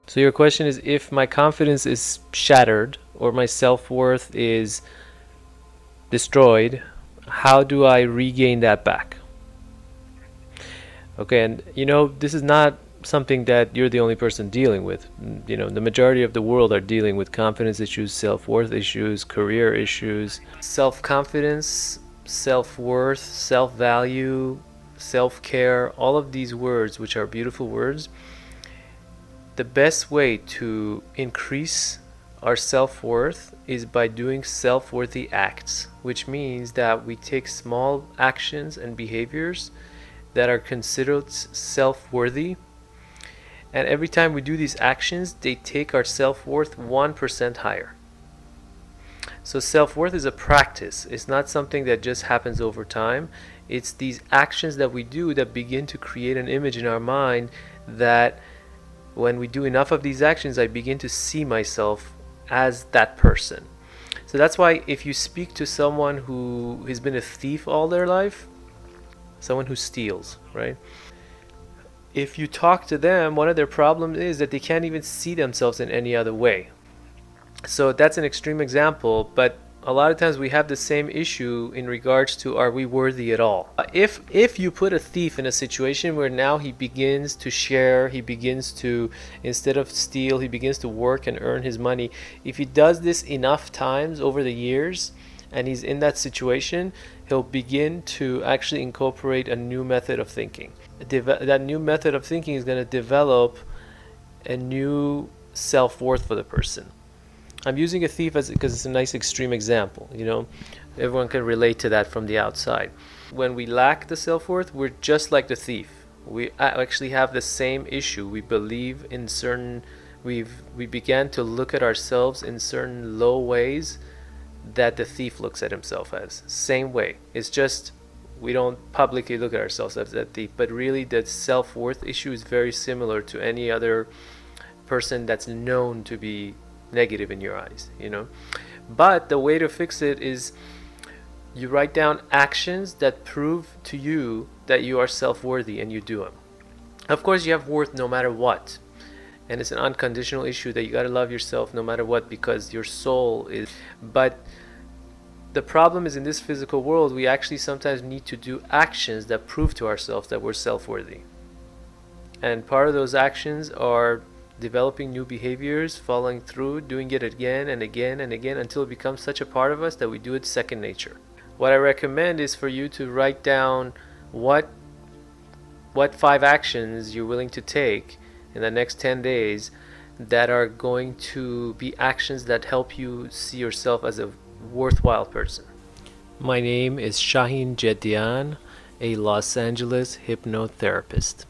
So your question is, if my confidence is shattered or my self-worth is destroyed, how do I regain that back? Okay, and this is not something that you're the only person dealing with. The majority of the world are dealing with confidence issues, self-worth issues, career issues. Self-confidence, self-worth, self-value, self-care, all of these words, which are beautiful words, the best way to increase our self-worth is by doing self-worthy acts, which means that we take small actions and behaviors that are considered self-worthy, and every time we do these actions, they take our self-worth 1% higher. So self-worth is a practice. It's not something that just happens over time. It's these actions that we do that begin to create an image in our mind that when we do enough of these actions, I begin to see myself as that person. So that's why if you speak to someone who has been a thief all their life, someone who steals, right? If you talk to them, one of their problems is that they can't even see themselves in any other way. So that's an extreme example, but a lot of times we have the same issue in regards to, are we worthy at all? If you put a thief in a situation where now he begins to share, he begins to, instead of steal, he begins to work and earn his money, if he does this enough times over the years and he's in that situation, he'll begin to actually incorporate a new method of thinking. That new method of thinking is going to develop a new self-worth for the person. I'm using a thief because it's a nice extreme example. Everyone can relate to that from the outside. When we lack the self-worth, we're just like the thief. We actually have the same issue. We believe in certain, we began to look at ourselves in certain low ways that the thief looks at himself as. Same way. It's just we don't publicly look at ourselves as that thief, but really the self-worth issue is very similar to any other person that's known to be negative in your eyes, But the way to fix it is you write down actions that prove to you that you are self-worthy, and you do them. Of course, you have worth no matter what, and it's an unconditional issue that you got to love yourself no matter what, because your soul is. But the problem is, in this physical world, we actually sometimes need to do actions that prove to ourselves that we're self-worthy, and part of those actions are developing new behaviors, following through, doing it again and again and again until it becomes such a part of us that we do it second nature. What I recommend is for you to write down what 5 actions you're willing to take in the next 10 days that are going to be actions that help you see yourself as a worthwhile person. My name is Shahin Jedian, a Los Angeles hypnotherapist.